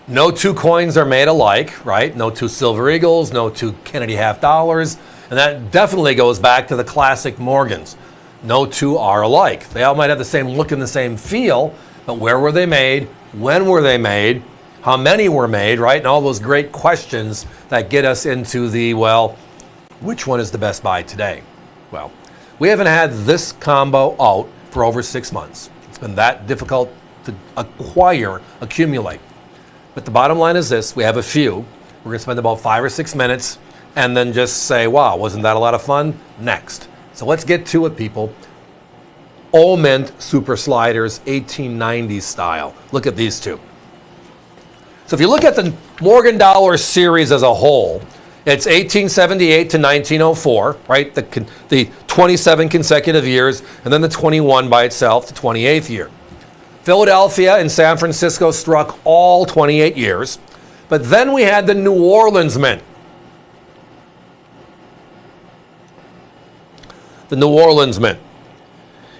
No two coins are made alike, right? No two silver eagles, no two Kennedy half dollars. And that definitely goes back to the classic Morgans. No two are alike. They all might have the same look and the same feel, but where were they made? When were they made? How many were made, right? And all those great questions that get us into the, well, which one is the best buy today? Well, we haven't had this combo out for over 6 months. It's been that difficult to accumulate. But the bottom line is this: we have a few. We're going to spend about 5 or 6 minutes and then just say, wow, wasn't that a lot of fun? Next. So let's get to it, people. All Mint Super Sliders, 1890s style. Look at these two. So if you look at the Morgan Dollar series as a whole, it's 1878 to 1904, right? The 27 consecutive years, and then the 21 by itself, the 28th year. Philadelphia and San Francisco struck all 28 years. But then we had the New Orleans Mint. The New Orleans Mint.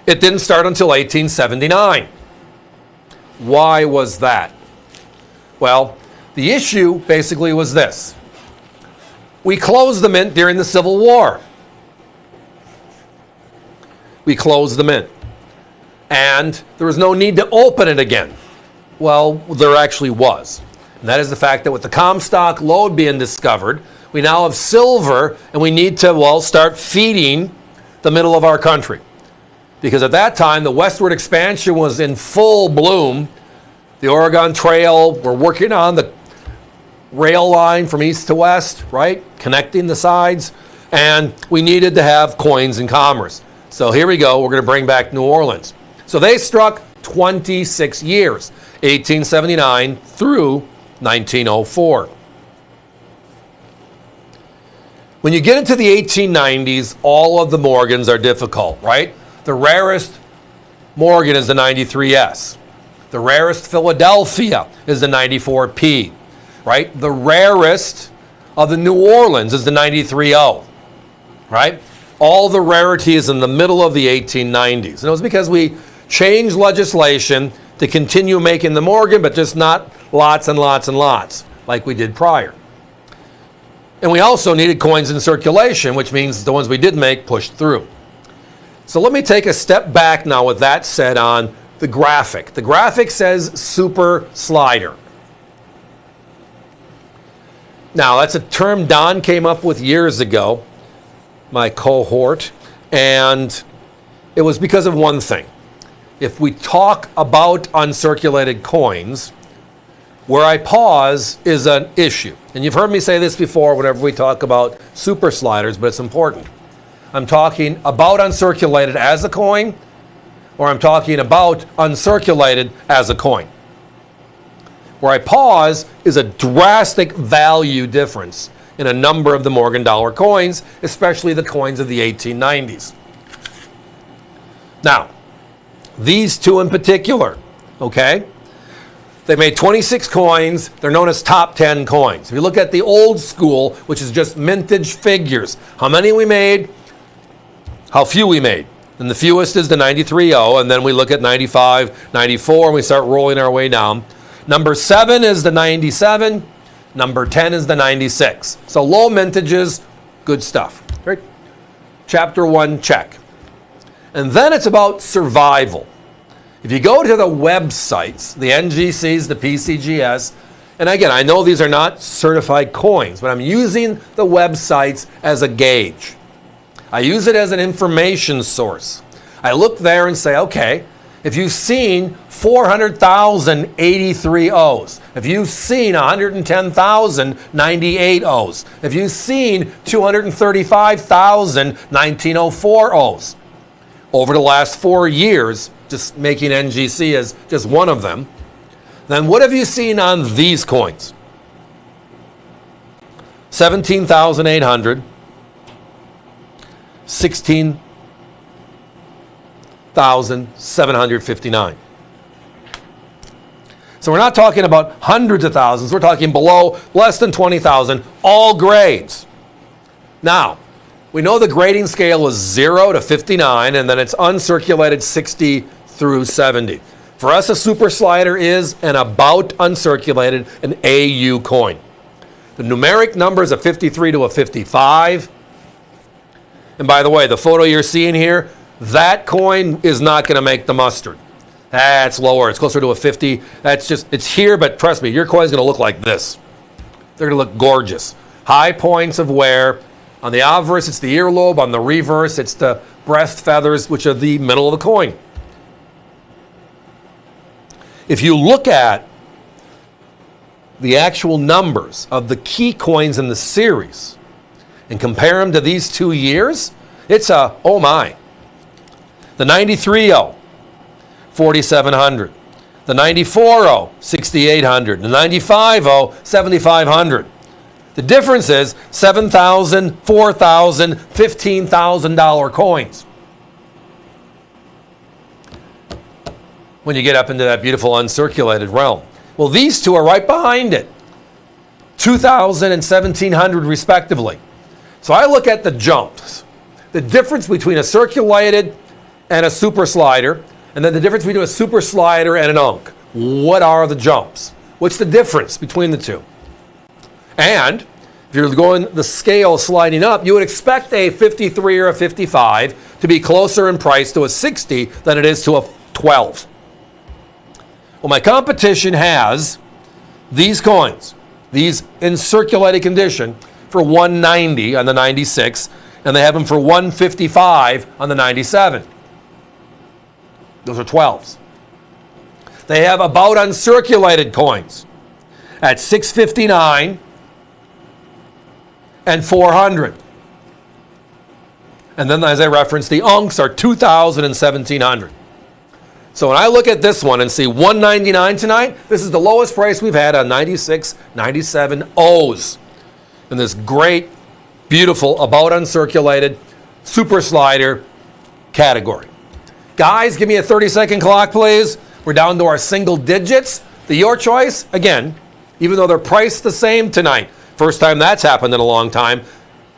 It didn't start until 1879. Why was that? Well, the issue basically was this. We closed the mint during the Civil War. We closed the mint. And there was no need to open it again. Well, there actually was. And that is the fact that with the Comstock lode being discovered, we now have silver, and we need to, well, start feeding the middle of our country. Because at that time, the westward expansion was in full bloom. The Oregon Trail, we're working on the rail line from east to west, right? Connecting the sides. And we needed to have coins in commerce. So here we go. We're going to bring back New Orleans. So they struck 26 years, 1879 through 1904. When you get into the 1890s, all of the Morgans are difficult, right? The rarest Morgan is the 93S. The rarest Philadelphia is the 94P, right? The rarest of the New Orleans is the 93O, right? All the rarity is in the middle of the 1890s. And it was because we changed legislation to continue making the Morgan, but just not lots and lots and lots like we did prior. And we also needed coins in circulation, which means the ones we did make pushed through. So let me take a step back now with that said on the graphic. The graphic says Super Slider. Now, that's a term Don came up with years ago, my cohort, and it was because of one thing. If we talk about uncirculated coins, where I pause is an issue. And you've heard me say this before whenever we talk about super sliders, but it's important. I'm talking about uncirculated as a coin, or I'm talking about uncirculated as a coin. Where I pause is a drastic value difference in a number of the Morgan dollar coins, especially the coins of the 1890s. Now, these two in particular, okay? They made 26 coins. They're known as top 10 coins. If you look at the old school, which is just mintage figures, how many we made, how few we made. And the fewest is the 93O, and then we look at 95, 94, and we start rolling our way down. Number 7 is the 97. Number 10 is the 96. So low mintages, good stuff. Right? Chapter 1, check. And then it's about survival. If you go to the websites, the NGCs, the PCGS, and again, I know these are not certified coins, but I'm using the websites as a gauge. I use it as an information source. I look there and say, okay, if you've seen 400,000 83 O's, if you've seen 110,000 98 O's, if you've seen 235,000 1904 O's, over the last 4 years, just making NGC as just one of them, then what have you seen on these coins? 17,800, 16,759. So we're not talking about hundreds of thousands. We're talking below less than 20,000, all grades. Now, we know the grading scale is 0 to 59, and then it's uncirculated 60 through 70. For us, a super slider is an about uncirculated, an AU coin. The numeric number is a 53 to a 55. And by the way, the photo you're seeing here, that coin is not going to make the mustard. That's lower. It's closer to a 50. That's just, it's here, but trust me, your coin's going to look like this. They're going to look gorgeous. High points of wear. On the obverse, it's the earlobe. On the reverse, it's the breast feathers, which are the middle of the coin. If you look at the actual numbers of the key coins in the series and compare them to these 2 years, it's a, oh my. The 93-0, 4,700. The 94-0, 6,800. The 95-0, 7,500. The difference is $7,000, $4,000, $15,000 coins. When you get up into that beautiful uncirculated realm. Well, these two are right behind it. 2,000 and 1,700 respectively. So I look at the jumps. The difference between a circulated and a super slider, and then the difference between a super slider and an unk. What are the jumps? What's the difference between the two? And if you're going the scale sliding up, you would expect a 53 or a 55 to be closer in price to a 60 than it is to a 12. Well, my competition has these coins, these in circulated condition, for $190 on the 96, and they have them for $155 on the 97. Those are 12s. They have about uncirculated coins at $659 and $400. And then, as I referenced, the unks are $2,000 and $1,700. So when I look at this one and see $199 tonight, this is the lowest price we've had on 96, 97 O's. In this great, beautiful, about uncirculated, super slider category. Guys, give me a 30-second clock, please. We're down to our single digits. The your choice, again, even though they're priced the same tonight. First time that's happened in a long time.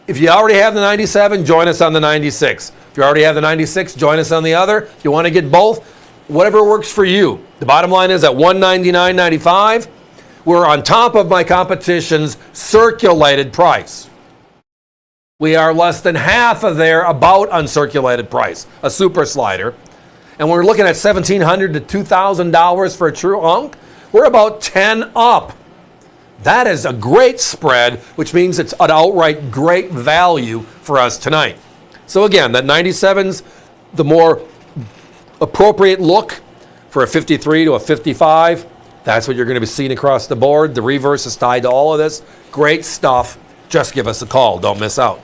If you already have the 97, join us on the 96. If you already have the 96, join us on the other. If you want to get both, whatever works for you. The bottom line is at $199.95, we're on top of my competition's circulated price. We are less than half of their about uncirculated price, a super slider. And we're looking at $1,700 to $2,000 for a true unk. We're about 10 up. That is a great spread, which means it's an outright great value for us tonight. So again, that 97's the more appropriate look for a 53 to a 55. That's what you're going to be seeing across the board. The reverse is tied to all of this. Great stuff. Just give us a call. Don't miss out.